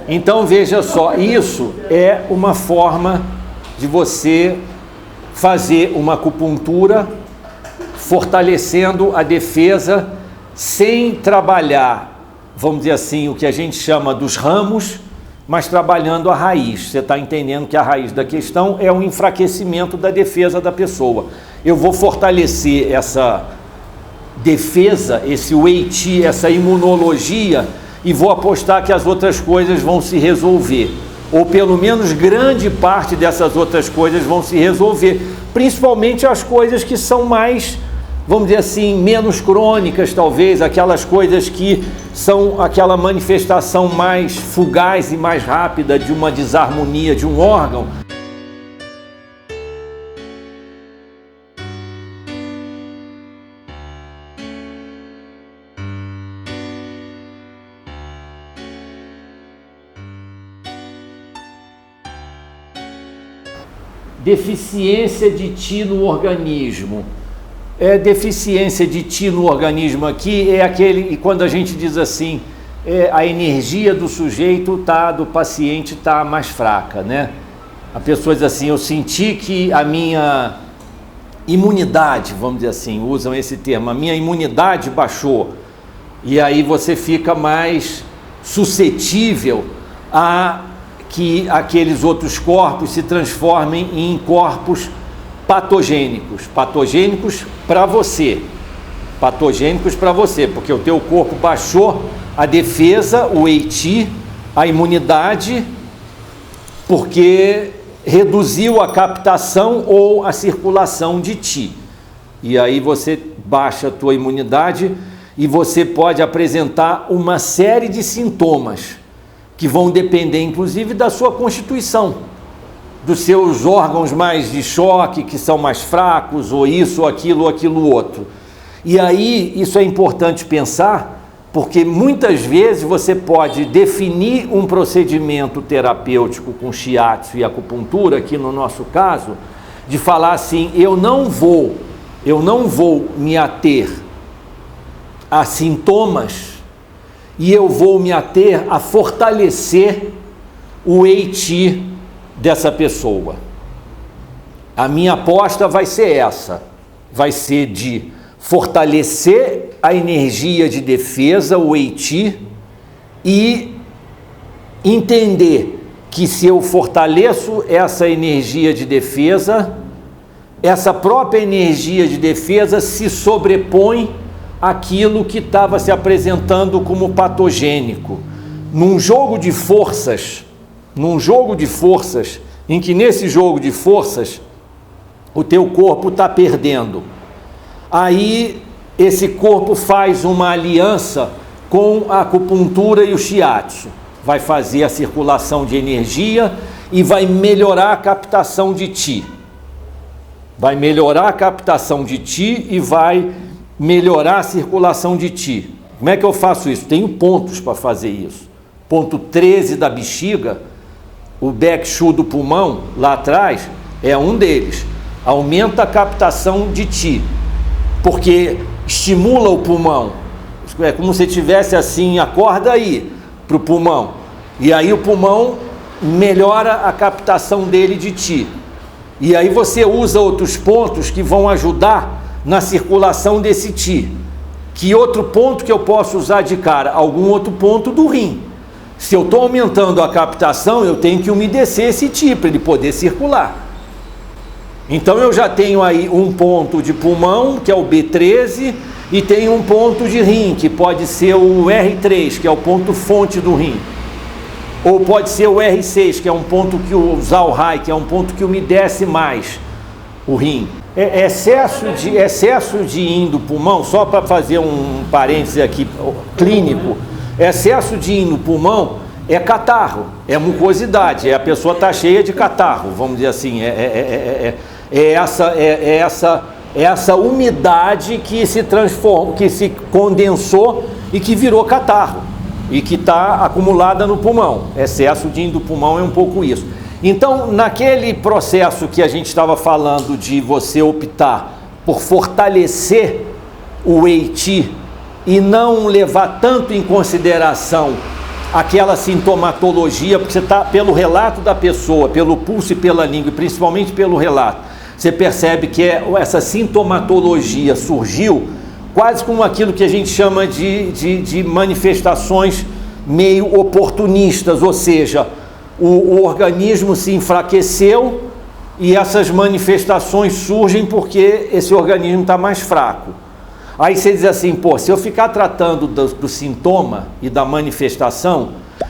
Então veja só, isso é uma forma de você fazer uma acupuntura fortalecendo a defesa sem trabalhar, vamos dizer assim, o que a gente chama dos ramos, mas trabalhando a raiz. Você está entendendo que a raiz da questão é o enfraquecimento da defesa da pessoa. Eu vou fortalecer essa defesa, esse Wei Qi, essa imunologia, e vou apostar que as outras coisas vão se resolver. Ou pelo menos grande parte dessas outras coisas vão se resolver. Principalmente as coisas que são mais, vamos dizer assim, menos crônicas talvez, aquelas coisas que são aquela manifestação mais fugaz e mais rápida de uma desarmonia de um órgão. Deficiência de Qi no organismo. Deficiência de Qi no organismo aqui é aquele, e quando a gente diz assim, a energia do sujeito do paciente está mais fraca, né? A pessoa diz assim, eu senti que a minha imunidade, vamos dizer assim, usam esse termo, a minha imunidade baixou, e aí você fica mais suscetível a que aqueles outros corpos se transformem em corpos patogênicos para você, porque o teu corpo baixou a defesa, o Wei Qi, a imunidade, porque reduziu a captação ou a circulação de Qi. E aí você baixa a tua imunidade e você pode apresentar uma série de sintomas que vão depender, inclusive, da sua constituição, dos seus órgãos mais de choque, que são mais fracos, ou isso, ou aquilo outro. E aí, isso é importante pensar, porque muitas vezes você pode definir um procedimento terapêutico com shiatsu e acupuntura, aqui no nosso caso, de falar assim, eu não vou me ater a sintomas, e eu vou me ater a fortalecer o Wei Qi dessa pessoa. A minha aposta vai ser essa, vai ser de fortalecer a energia de defesa, o Wei Qi, e entender que se eu fortaleço essa energia de defesa, essa própria energia de defesa se sobrepõe aquilo que estava se apresentando como patogênico. Num jogo de forças, em que nesse jogo de forças o teu corpo está perdendo, aí esse corpo faz uma aliança com a acupuntura e o shiatsu, vai fazer a circulação de energia e vai melhorar a captação de Qi, e vai melhorar a circulação de Qi. Como é que eu faço isso? Tenho pontos para fazer isso. Ponto 13 da bexiga, o Baek Shu do pulmão, lá atrás, é um deles. Aumenta a captação de Qi, porque estimula o pulmão. É como se tivesse assim, acorda aí para o pulmão. E aí o pulmão melhora a captação dele de Qi. E aí você usa outros pontos que vão ajudar na circulação desse Qi. Que outro ponto que eu posso usar de cara? Algum outro ponto do rim. Se eu estou aumentando a captação, eu tenho que umedecer esse Qi para ele poder circular. Então eu já tenho aí um ponto de pulmão, que é o B13, e tenho um ponto de rim, que pode ser o R3, que é o ponto fonte do rim. Ou pode ser o R6, que é um ponto que o Zhao-hai, que é um ponto que umedece mais o rim. Excesso de yin do pulmão, só para fazer um parêntese aqui clínico, excesso de yin no pulmão é catarro, é mucosidade, a pessoa está cheia de catarro, vamos dizer assim, essa umidade que se transformou, que se condensou e que virou catarro, e que está acumulada no pulmão. Excesso de yin do pulmão é um pouco isso. Então, naquele processo que a gente estava falando de você optar por fortalecer o Wei Qi e não levar tanto em consideração aquela sintomatologia, porque você está, pelo relato da pessoa, pelo pulso e pela língua, e principalmente pelo relato, você percebe que essa sintomatologia surgiu quase como aquilo que a gente chama de manifestações meio oportunistas, ou seja, o organismo se enfraqueceu e essas manifestações surgem porque esse organismo está mais fraco. Aí você diz assim, pô, se eu ficar tratando do sintoma e da manifestação,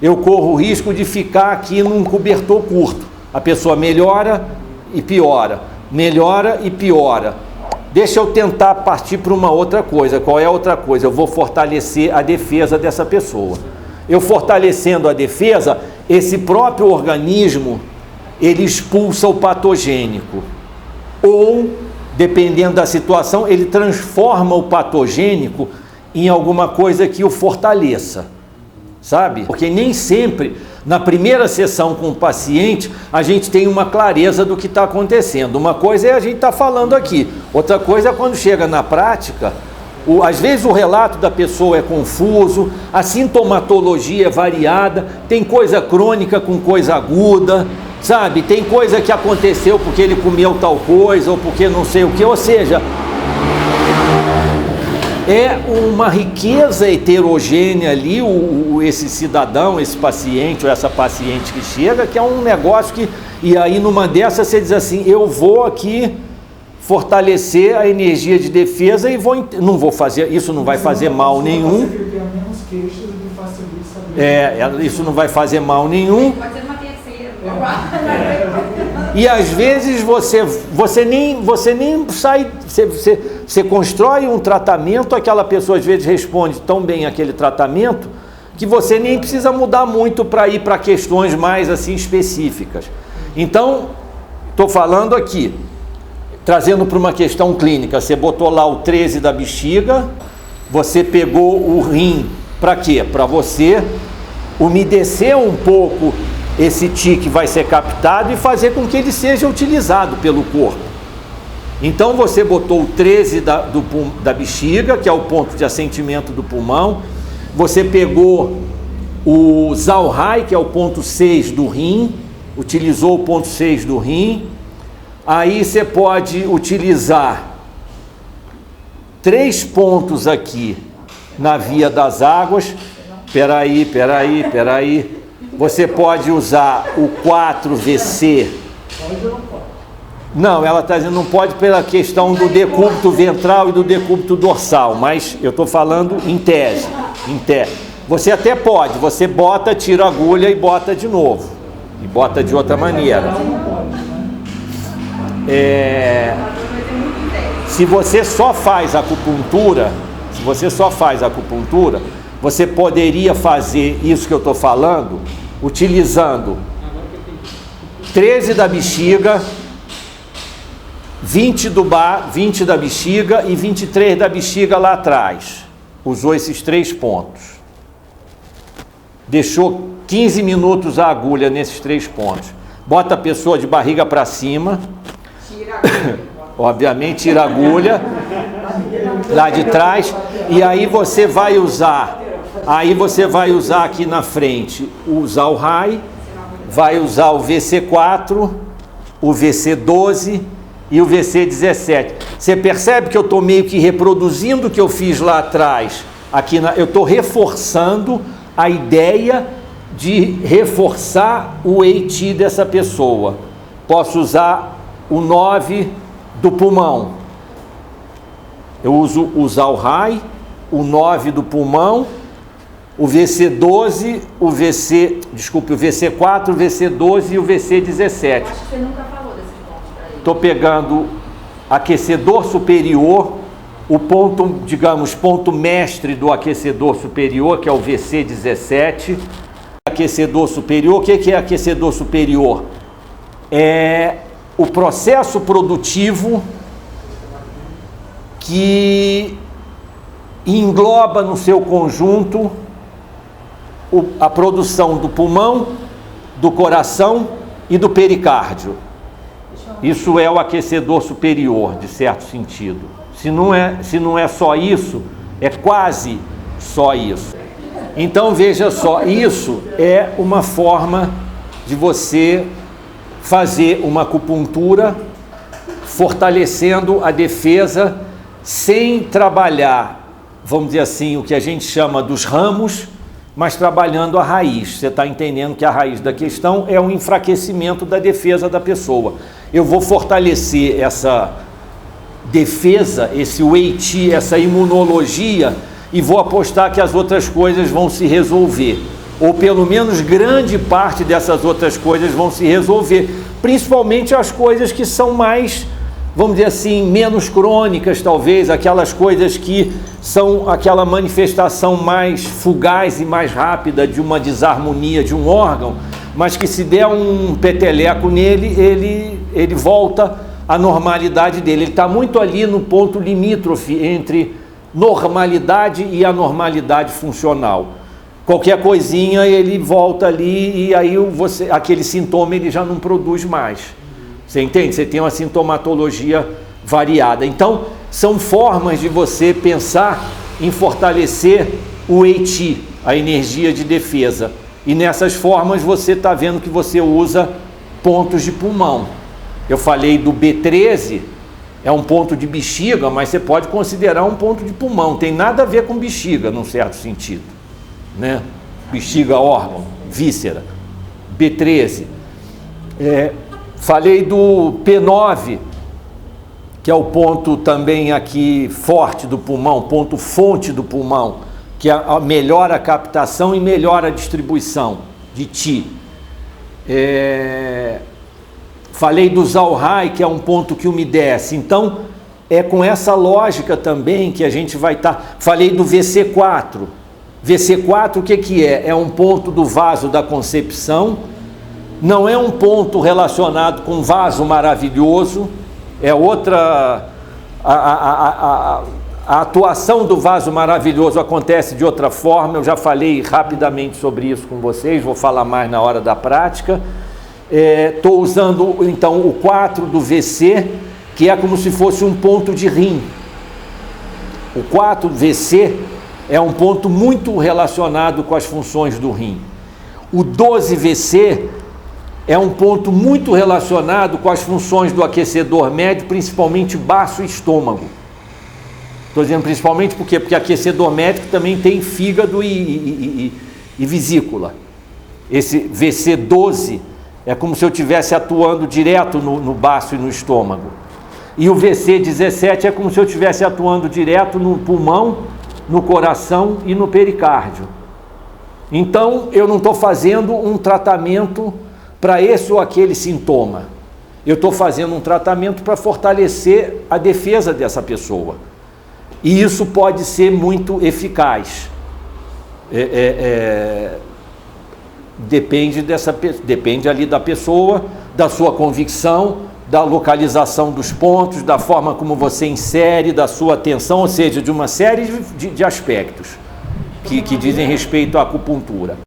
eu corro o risco de ficar aqui num cobertor curto. A pessoa melhora e piora, melhora e piora. Deixa eu tentar partir para uma outra coisa. Qual é a outra coisa? Eu vou fortalecer a defesa dessa pessoa. Eu fortalecendo a defesa, esse próprio organismo, ele expulsa o patogênico. Ou, dependendo da situação, ele transforma o patogênico em alguma coisa que o fortaleça, sabe? Porque nem sempre, na primeira sessão com o paciente, a gente tem uma clareza do que está acontecendo. Uma coisa é a gente estar falando aqui, outra coisa é quando chega na prática, às vezes o relato da pessoa é confuso, a sintomatologia é variada, tem coisa crônica com coisa aguda, sabe? Tem coisa que aconteceu porque ele comeu tal coisa ou porque não sei o que, ou seja, é uma riqueza heterogênea ali, esse cidadão, esse paciente ou essa paciente que chega, que é um negócio que, e aí numa dessas você diz assim, eu vou aqui fortalecer a energia de defesa e não vou fazer, isso não vai fazer mal nenhum. Isso não vai fazer mal nenhum. E às vezes você nem sai, você constrói um tratamento, aquela pessoa às vezes responde tão bem aquele tratamento que você nem precisa mudar muito para ir para questões mais assim específicas. Então, estou falando aqui, trazendo para uma questão clínica, você botou lá o 13 da bexiga, você pegou o rim, para quê? Para você umedecer um pouco esse Ti que vai ser captado e fazer com que ele seja utilizado pelo corpo. Então você botou o 13 da bexiga, que é o ponto de assentimento do pulmão, você pegou o Zalhai, que é o ponto 6 do rim, utilizou o ponto 6 do rim, aí você pode utilizar 3 pontos aqui na via das águas, peraí, você pode usar o 4VC. Pode ou não pode? Não, ela está dizendo não pode pela questão do decúbito ventral e do decúbito dorsal, mas eu estou falando em tese. Você até pode, você bota, tira a agulha e bota de novo. E bota de outra maneira. Se você só faz acupuntura, você poderia fazer isso que eu estou falando utilizando 13 da bexiga, 20 da bexiga e 23 da bexiga lá atrás. Usou esses 3 pontos. Deixou 15 minutos a agulha nesses 3 pontos. Bota a pessoa de barriga para cima. Obviamente tira a agulha lá de trás. E aí você vai usar aqui na frente o Zalhai, vai usar o VC4, o VC12 e o VC17. Você percebe que eu estou meio que reproduzindo o que eu fiz lá atrás. Eu estou reforçando a ideia de reforçar o EIT dessa pessoa. Posso usar o 9 do pulmão. Eu uso o Zalhai, o 9 do pulmão, o VC12, o VC4, o VC12 e o VC17. Acho que você nunca falou desse ponto para ele. Estou pegando aquecedor superior, o ponto, digamos, ponto mestre do aquecedor superior, que é o VC17. Aquecedor superior, o que é aquecedor superior? É o processo produtivo que engloba no seu conjunto a produção do pulmão, do coração e do pericárdio. Isso é o aquecedor superior, de certo sentido. Se não é só isso, é quase só isso. Então veja só, isso é uma forma de você fazer uma acupuntura fortalecendo a defesa sem trabalhar, vamos dizer assim, o que a gente chama dos ramos, mas trabalhando a raiz. Você está entendendo que a raiz da questão é um enfraquecimento da defesa da pessoa. Eu vou fortalecer essa defesa, esse Wei Qi, essa imunologia, e vou apostar que as outras coisas vão se resolver. Ou pelo menos grande parte dessas outras coisas vão se resolver. Principalmente as coisas que são mais, vamos dizer assim, menos crônicas talvez, aquelas coisas que são aquela manifestação mais fugaz e mais rápida de uma desarmonia de um órgão, mas que se der um peteleco nele, ele volta à normalidade dele. Ele está muito ali no ponto limítrofe entre normalidade e anormalidade funcional. Qualquer coisinha ele volta ali e aí aquele sintoma ele já não produz mais. Você entende? Você tem uma sintomatologia variada. Então, são formas de você pensar em fortalecer o Wei Qi, a energia de defesa. E nessas formas você está vendo que você usa pontos de pulmão. Eu falei do B13, é um ponto de bexiga, mas você pode considerar um ponto de pulmão. Tem nada a ver com bexiga, num certo sentido, né? Bexiga, órgão, víscera. B13. Falei do P9, que é o ponto também aqui forte do pulmão, ponto fonte do pulmão, que melhora a captação e melhora a distribuição de Qi. Falei do Zhaohai, que é um ponto que umedece. Então, é com essa lógica também que a gente vai estar... Falei do VC4. VC4, o que é? É um ponto do vaso da concepção. Não é um ponto relacionado com vaso maravilhoso. É outra... A atuação do vaso maravilhoso acontece de outra forma. Eu já falei rapidamente sobre isso com vocês. Vou falar mais na hora da prática. Estou usando então o 4 do VC, que é como se fosse um ponto de rim. O 4 VC é um ponto muito relacionado com as funções do rim. O 12 VC é um ponto muito relacionado com as funções do aquecedor médio, principalmente baço e estômago. Estou dizendo principalmente por quê? Porque aquecedor médio também tem fígado e vesícula. Esse VC12 é como se eu estivesse atuando direto no baço e no estômago. E o VC17 é como se eu estivesse atuando direto no pulmão, no coração e no pericárdio. Então, eu não estou fazendo um tratamento para esse ou aquele sintoma. Eu estou fazendo um tratamento para fortalecer a defesa dessa pessoa. E isso pode ser muito eficaz. Depende ali da pessoa, da sua convicção, da localização dos pontos, da forma como você insere, da sua atenção, ou seja, de uma série de aspectos que dizem respeito à acupuntura.